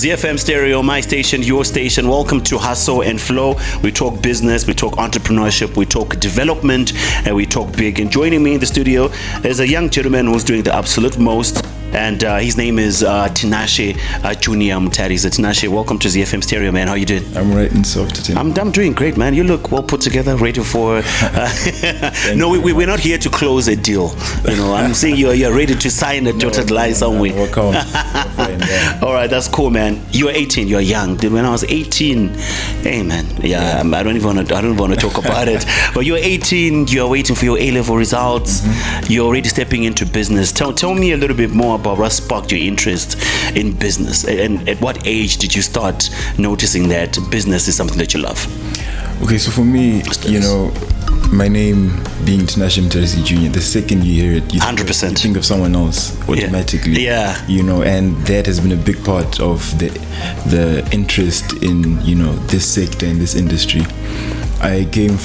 ZiFM Stereo, my station, your station. Welcome to Hustle and Flow. We talk business, we talk entrepreneurship, we talk development, and we talk big. And joining me in the studio is a young gentleman who's doing the absolute most. And his name is Tinashe Junior Mutarisi. Tinashe, welcome to ZiFM Stereo, man. How you doing? I'm right and soft today. I'm doing great, man. You look well put together, ready for... no, we're not here to close a deal. You know, I'm saying you're ready to sign a dotted line somewhere. All right, that's cool, man. You're 18. You're young. When I was 18, hey, man. Yeah. I don't want to talk about it. But you're 18. You're waiting for your A-level results. Mm-hmm. You're already stepping into business. Tell me a little bit more about what sparked your interest in business, and at what age did you start noticing that business is something that you love? Okay, so for me, you know, my name being Tinashe Mutarisi Junior, the second you hear it, you 100%. You think of someone else automatically. Yeah. You know, and that has been a big part of the interest in, you know, this sector, in this industry. I come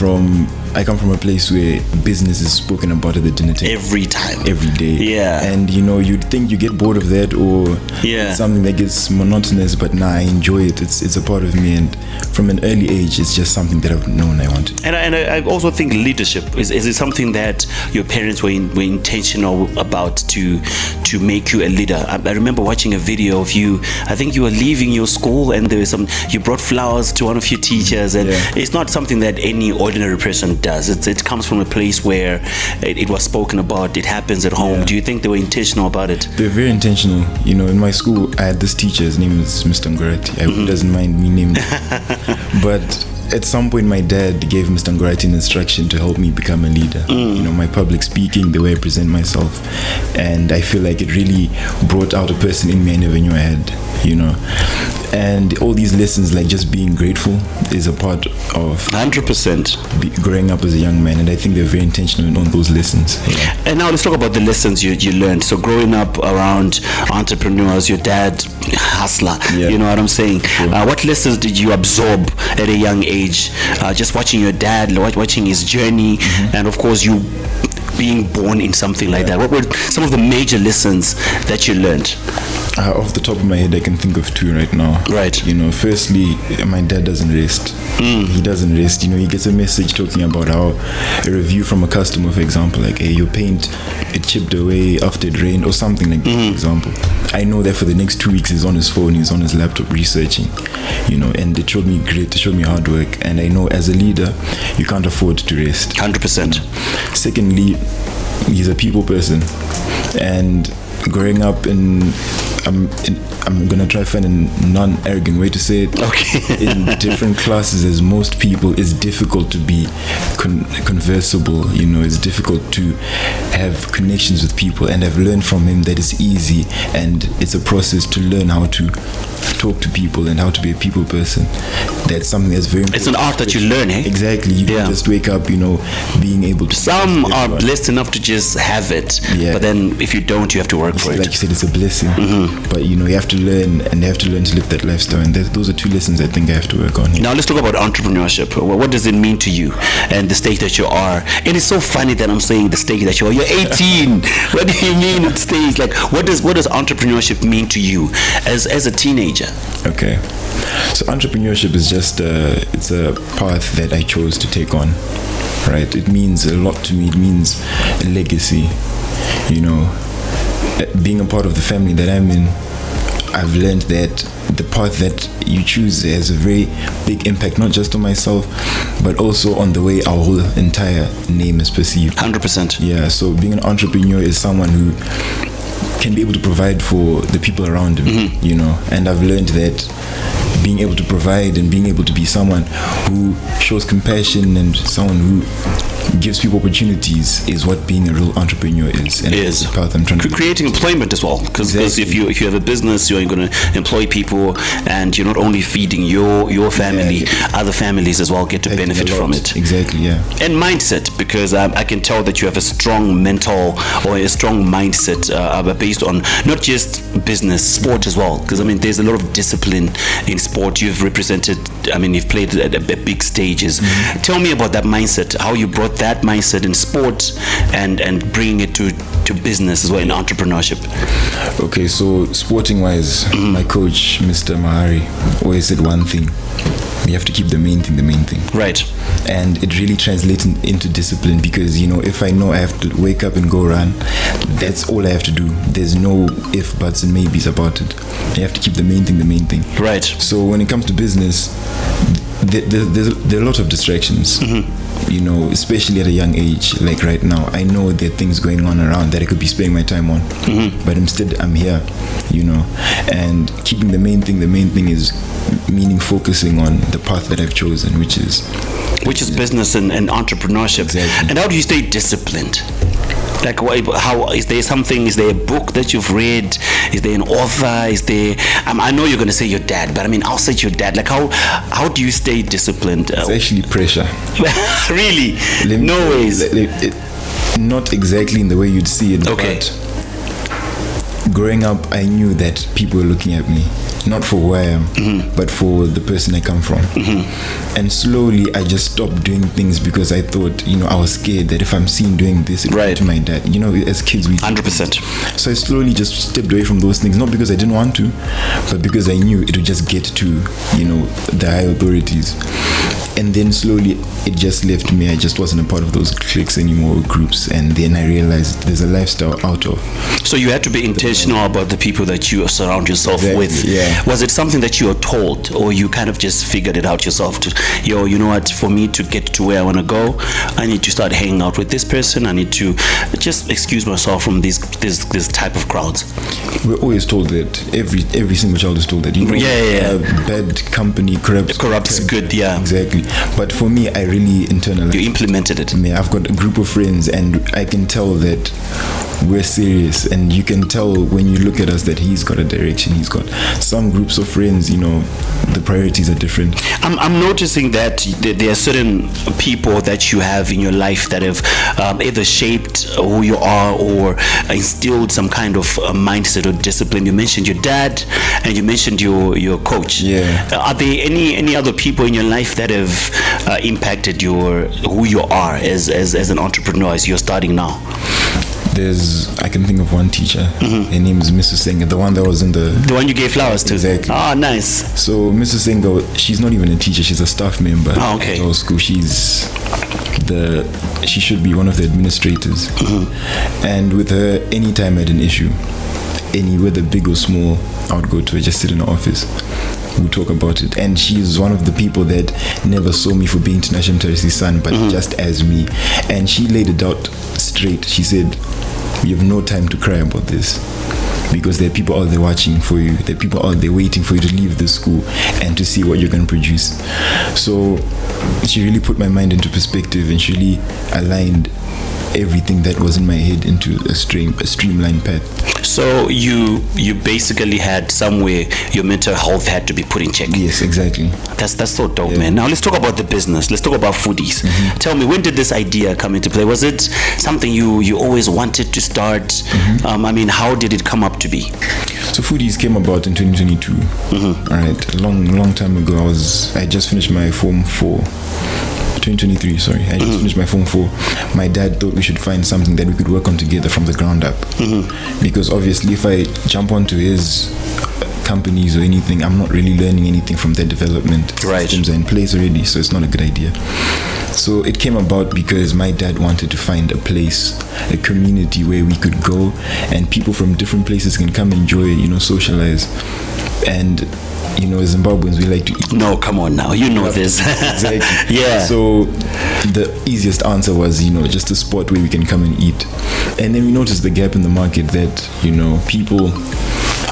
from a place where business is spoken about at the dinner table every time, every day. Yeah. And you know, you'd think you get bored of that, or it's something that gets monotonous, but I enjoy it. It's a part of me, and from an early age, it's just something that I've known I wanted. And I also think leadership is it something that your parents were intentional about to make you a leader. I remember watching a video of you. I think you were leaving your school, and there was you brought flowers to one of your teachers, and it's not something that any ordinary person does. It comes from a place where it was spoken about. It happens at home. Do you think they were intentional about it? They're very intentional. You know, in my school, I had this teacher. His name is Mr. Ngorati. I hope he doesn't mind me naming him. But at some point, my dad gave Mr. Ngorati an instruction to help me become a leader. You know, my public speaking, the way I present myself. And I feel like it really brought out a person in me I never knew I had, you know. And all these lessons, like just being grateful, is a part of 100% growing up as a young man. And I think they're very intentional on those lessons. Yeah. And now let's talk about the lessons you learned. So growing up around entrepreneurs, your dad, hustler, you know what I'm saying? Sure. What lessons did you absorb at a young age? Just watching your dad, watching his journey, and of course you being born in something like that. What were some of the major lessons that you learned? Off the top of my head, I can think of two right now. Right. You know, firstly, my dad doesn't rest. He doesn't rest. You know, he gets a message talking about how a review from a customer, for example, like, hey, your paint, it chipped away after it rained, or something like that, for example. I know that for the next 2 weeks, he's on his phone, he's on his laptop researching, you know, and it showed me grit, it showed me hard work. And I know as a leader, you can't afford to rest. 100%. Secondly, he's a people person. And growing up I'm gonna try to find a non-arrogant way to say it. Okay. In different classes, as most people, it's difficult to be conversable. You know, it's difficult to have connections with people. And I've learned from him that it's easy, and it's a process to learn how to talk to people and how to be a people person. That's something that's very important. It's an art that you learn, eh? Exactly. You don't just wake up, you know, being able to. Some are blessed enough to just have it, but then if you don't, you have to work for it. Like you said, it's a blessing. But you know, you have to learn, and you have to learn to live that lifestyle. And those are two lessons I think I have to work on here. Now let's talk about entrepreneurship. What does it mean to you and the stage that you are? And it's so funny that I'm saying the stage that you are. You're 18. What do you mean stage? Like, what does entrepreneurship mean to you as a teenager? Okay, so entrepreneurship is just it's a path that I chose to take on, right? It means a lot to me. It means a legacy, you know. Being a part of the family that I'm in, I've learned that the path that you choose has a very big impact, not just on myself, but also on the way our whole entire name is perceived. 100%. Yeah, so being an entrepreneur is someone who can be able to provide for the people around him, you know. And I've learned that being able to provide and being able to be someone who shows compassion and someone who gives people opportunities is what being a real entrepreneur is. And is the path I'm trying to creating employment as well, because if you have a business, you're going to employ people, and you're not only feeding your family, other families as well get to benefit from it. Exactly, yeah. And mindset, because I can tell that you have a strong mental or a strong mindset based on not just business, sport as well, because I mean there's a lot of discipline in sport. You've represented, I mean, you've played at big stages. Tell me about that mindset, how you brought that that mindset in sport and bringing it to business as well, in entrepreneurship? Okay, so sporting wise, my coach, Mr. Mahari, always said one thing: you have to keep the main thing. Right. And it really translates into discipline, because, you know, if I know I have to wake up and go run, that's all I have to do. There's no if, buts, and maybes about it. You have to keep the main thing. Right. So when it comes to business, there are a lot of distractions. You know, especially at a young age, like right now, I know there are things going on around that I could be spending my time on, but instead I'm here, you know, and keeping the main thing is meaning focusing on the path that I've chosen, which is business and entrepreneurship. Exactly. And how do you stay disciplined? Like, how is there something? Is there a book that you've read? Is there an author? Is there? I know you're going to say your dad, but I mean, outside your dad, like how do you stay disciplined? It's actually pressure. Really? No ways. Not exactly in the way you'd see it. Okay. But growing up, I knew that people were looking at me, not for who I am, but for the person I come from. And slowly I just stopped doing things because I thought, you know, I was scared that if I'm seen doing this, it would to my dad. You know, as kids, we 100%. So I slowly just stepped away from those things, not because I didn't want to, but because I knew it would just get to, you know, the high authorities. And then slowly it just left me. I just wasn't a part of those cliques anymore, groups. And then I realized there's a lifestyle out of. So you had to be intentional about the people that you surround yourself with. Yeah. Was it something that you were told, or you kind of just figured it out yourself? You know what? For me to get to where I want to go, I need to start hanging out with this person. I need to just excuse myself from this type of crowds. We're always told that. Every single child is told that. You know, bad company corrupts good. Yeah. Exactly. But for me, I really internalized. You implemented it. I mean, I've got a group of friends, and I can tell that we're serious, and you can tell when you look at us that he's got a direction. He's got some groups of friends, you know, the priorities are different. I'm noticing that there are certain people that you have in your life that have either shaped who you are or instilled some kind of mindset or discipline. You mentioned your dad, and you mentioned your coach. Yeah. Are there any other people in your life that have impacted who you are as an entrepreneur, as you're starting now? I can think of one teacher. Her name is Mrs. Senga, the one that was in the one you gave flowers to. Exactly. Oh, nice. So Mrs. Senga, she's not even a teacher, she's a staff member at our school. She should be one of the administrators. And with her, anytime I had an issue, whether big or small, I would go to her, just sit in her office. We'll talk about it. And she's one of the people that never saw me for being Tinashe Mutarisi's son, but just as me. And she laid it out straight. She said, you have no time to cry about this, because there are people out there watching for you. There are people out there waiting for you to leave the school and to see what you're going to produce. So she really put my mind into perspective, and she really aligned everything that was in my head into a streamlined path. So you basically had somewhere your mental health had to be put in check. Yes, exactly. That's so dope, man. Now let's talk about the business. Let's talk about Foodies. Tell me, when did this idea come into play? Was it something you always wanted to start? I mean, how did it come up to be? So Foodies came about in 2022. All right, a long time ago. I just finished my Form 4. 2023, sorry. I just finished my Form 4. My dad thought we should find something that we could work on together from the ground up. Because obviously if I jump onto his companies or anything, I'm not really learning anything from their development. Systems are in place already, so it's not a good idea. So it came about because my dad wanted to find a place, a community where we could go and people from different places can come enjoy, you know, socialize. And you know, Zimbabweans, we like to eat. No, come on now, you know this. Exactly. Yeah. So the easiest answer was, you know, just a spot where we can come and eat. And then we noticed the gap in the market that, you know, people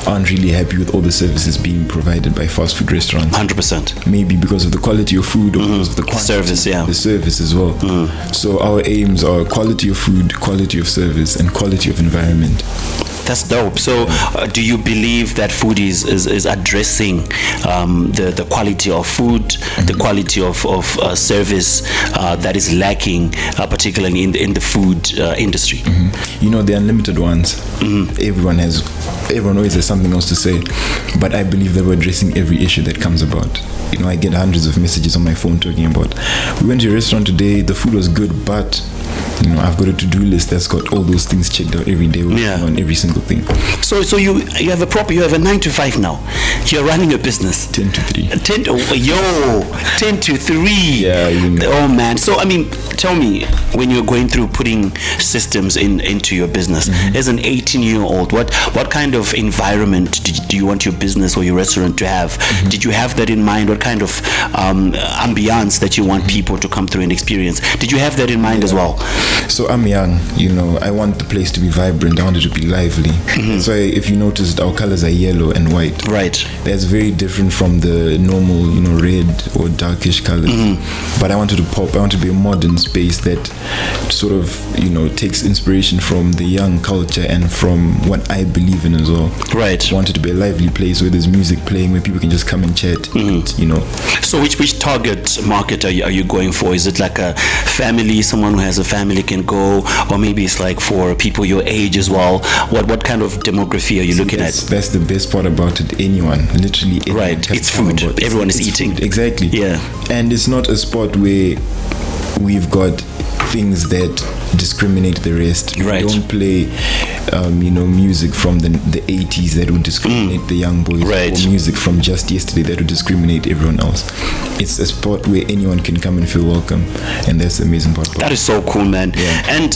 aren't really happy with all the services being provided by fast food restaurants. 100%. Maybe because of the quality of food or because of the quantity, service, the service as well. So our aims are quality of food, quality of service, and quality of environment. That's dope. So do you believe that Foodies is addressing the quality of food, the quality of service that is lacking, particularly in the food industry? You know, the unlimited ones. Everyone always has something else to say, but I believe that we're addressing every issue that comes about. I get hundreds of messages on my phone talking about, we went to a restaurant today, the food was good, but I've got a to-do list that's got all those things checked out every day, on every single thing. So you have a 9 to 5 now. You're running a business. 10 to 3. 10 to 3. Yeah, Oh man. So tell me, when you're going through putting systems into your business, as an 18-year-old, what kind of environment do you want your business or your restaurant to have? Did you have that in mind? What kind of ambiance that you want people to come through and experience? Did you have that in mind as well? So I'm young, I want the place to be vibrant. I want it to be lively. So if you noticed, our colors are yellow and white. Right. That's very different from the normal, red or darkish colors. But I wanted to pop. I want to be a modern space that sort of, takes inspiration from the young culture and from what I believe in as well. Right. I want it to be a lively place where there's music playing, where people can just come and chat. So which target market are you going for? Is it like a family, someone who has a family can go, or maybe it's like for people your age as well? What kind of demography are you looking at? That's the best part about it. Literally anyone. Right. It's food. Everyone is eating. Food. Exactly. Yeah. And it's not a spot where we've got things that discriminate the rest. Right. We don't play music from the 80s that would discriminate the young boys, right, or music from just yesterday that would discriminate everyone else. It's a spot where anyone can come and feel welcome, and that's the amazing part. That is so cool, man. Yeah. And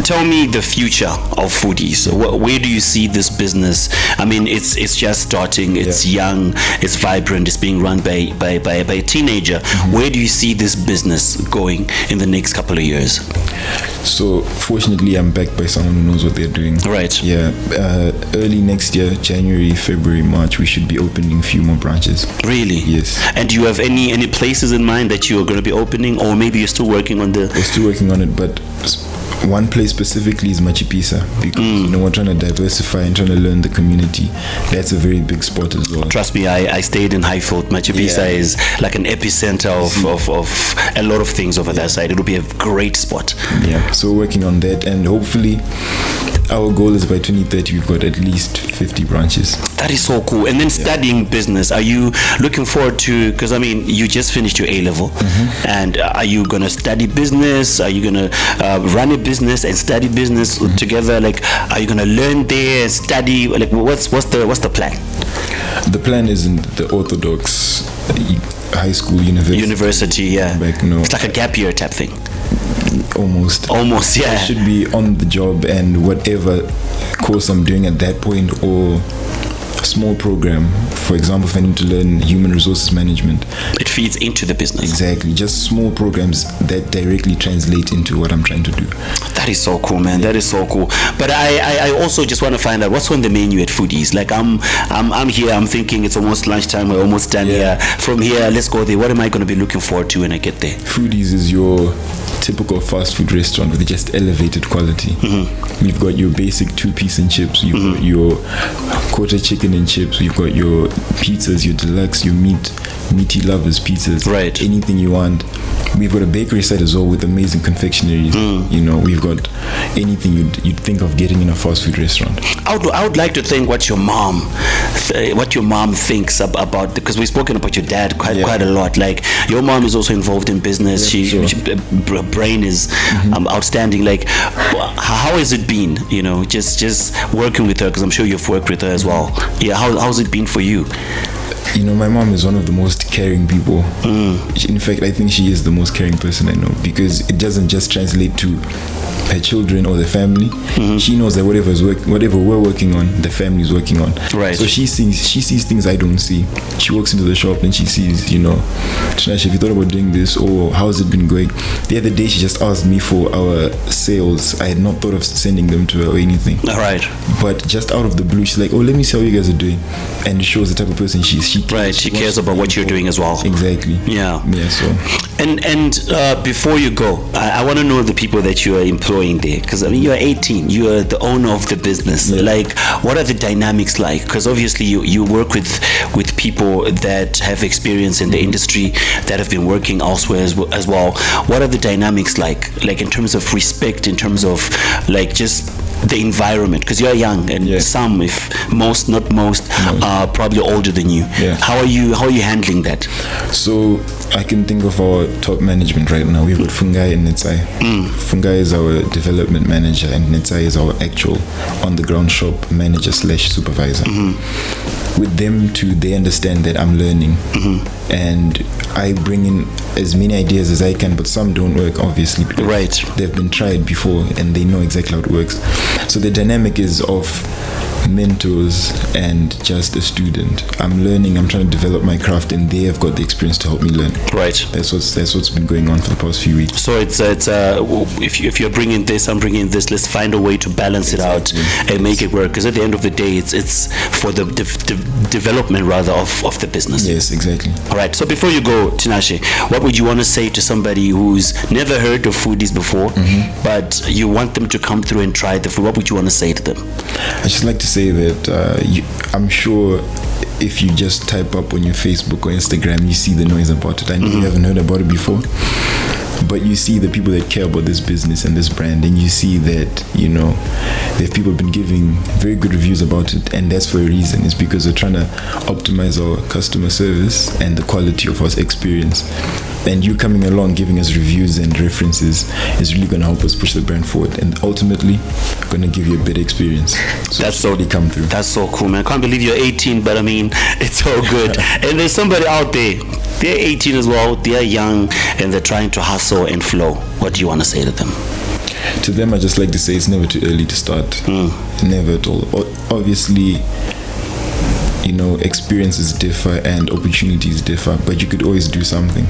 tell me the future of Foodies. Where do you see this business? It's just starting. It's young. It's vibrant. It's being run by a teenager. Where do you see this business going in the next couple of years? So fortunately, I'm backed by someone who knows what they're doing. Right. Yeah. Early next year, January, February, March, we should be opening a few more branches. Really? Yes. And do you have any places in mind that you are going to be opening, or maybe you're still working on the? We're still working on it, but one place specifically is Machipisa, because we're trying to diversify and trying to learn the community. That's a very big spot as well. Trust me, I stayed in Highfield. Machipisa is like an epicenter of a lot of things over that side. It'll be a great spot. Yeah, so we're working on that, and hopefully our goal is by 2030 we've got at least 50 branches. That is so cool. And then studying business, are you looking forward to, because you just finished your A-level, and are you going to study business? Are you going to run a business and study business together? Like, are you going to learn there and study? Like, what's the plan? The plan isn't the orthodox high school university. Yeah. No. It's like a gap year type thing. Almost, yeah. I should be on the job, and whatever course I'm doing at that point, or a small program, for example, if I need to learn human resources management, it feeds into the business. Exactly, just small programs that directly translate into what I'm trying to do. That is so cool, man. That is so cool. But I also just want to find out what's on the menu at Foodies. Like, I'm here, I'm thinking it's almost lunchtime, we're almost done here. From here, let's go there. What am I going to be looking forward to when I get there? Foodies is your typical fast food restaurant with just elevated quality. You've got your basic 2-piece and chips, you've got your quarter chicken and chips, you've got your pizzas, your deluxe, your meaty lovers pizzas, right, anything you want. We've got a bakery side as well with amazing confectioneries. We've got anything you'd think of getting in a fast food restaurant. I would like to think what your mom thinks about, because we've spoken about your dad quite a lot. Like, your mom is also involved in business. Her brain is outstanding. Like, how has it been? Just working with her, because I'm sure you've worked with her as well. Yeah, how's it been for you? My mom is one of the most caring people. In fact, I think she is the most caring person I know, because it doesn't just translate to her children or the family. She knows that whatever we're working on, the family's working on. Right. So she sees things I don't see. She walks into the shop and she sees, Tinashe, have you thought about doing this, or how's it been going? The other day she just asked me for our sales. I had not thought of sending them to her or anything. All right. But just out of the blue, she's like, oh, let me see how you guys are doing. And it shows the type of person she is. She cares about what you're doing as well. Exactly. Yeah. So. And before you go, I want to know the people that you are employing there, because you're 18, you are the owner of the business. Like, what are the dynamics like? Because obviously you work with people that have experience in the industry, that have been working elsewhere as well. What are the dynamics like in terms of respect, in terms of like just the environment? Because you're young, and some, if most, not most, are probably older than you. Yeah. How are you handling that? So I can think of our top management right now. We've got Fungai and Netsai. Fungai is our development manager, and Netsai is our actual on-the-ground shop manager / supervisor. With them too, they understand that I'm learning, and I bring in as many ideas as I can, but some don't work, obviously, because they've been tried before and they know exactly how it works. So the dynamic is of mentors and just a student. I'm learning, I'm trying to develop my craft, and they have got the experience to help me learn. That's what's been going on for the past few weeks. So it's if you're bringing this, I'm bringing this, let's find a way to balance it out and make it work, because at the end of the day it's for the development rather of the business. Yes, exactly. All right, so before you go, Tinashe, what would you want to say to somebody who's never heard of Foodies before, but you want them to come through and try the food? What would you want to say to them? I just like to say that I'm sure if you just type up on your Facebook or Instagram, you see the noise about it. I know you haven't heard about it before, but you see the people that care about this business and this brand, and you see that, you know, there have people been giving very good reviews about it, and that's for a reason. It's because we're trying to optimize our customer service and the quality of our experience. And you coming along, giving us reviews and references is really going to help us push the brand forward, and ultimately going to give you a better experience. So that's so really come through. That's so cool, man. I can't believe you're 18, but I mean, it's all good. And there's somebody out there, they're 18 as well, they're young, and they're trying to hustle and flow. What do you want to say to them? To them, I just like to say it's never too early to start. Never at all. Obviously, you know, experiences differ and opportunities differ, but you could always do something.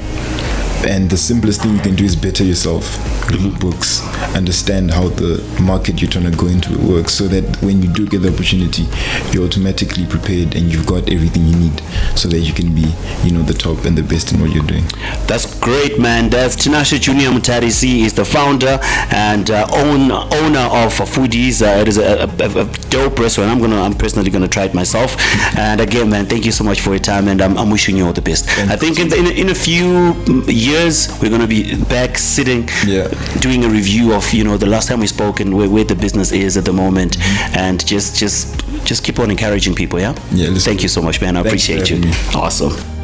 And the simplest thing you can do is better yourself. Read books, understand how the market you're trying to go into works, so that when you do get the opportunity, you're automatically prepared and you've got everything you need, so that you can be, you know, the top and the best in what you're doing. That's great, man. That's Tinashe Junior Mutarisi. He's the founder and owner of Foodies. It is a dope restaurant. I'm personally gonna try it myself. And again, man, thank you so much for your time, and I'm wishing you all the best. I think in a few years we're gonna be back sitting, doing a review of, you know, the last time we spoke and where the business is at the moment, and just keep on encouraging people. Thank you so much, man. I appreciate you. Awesome.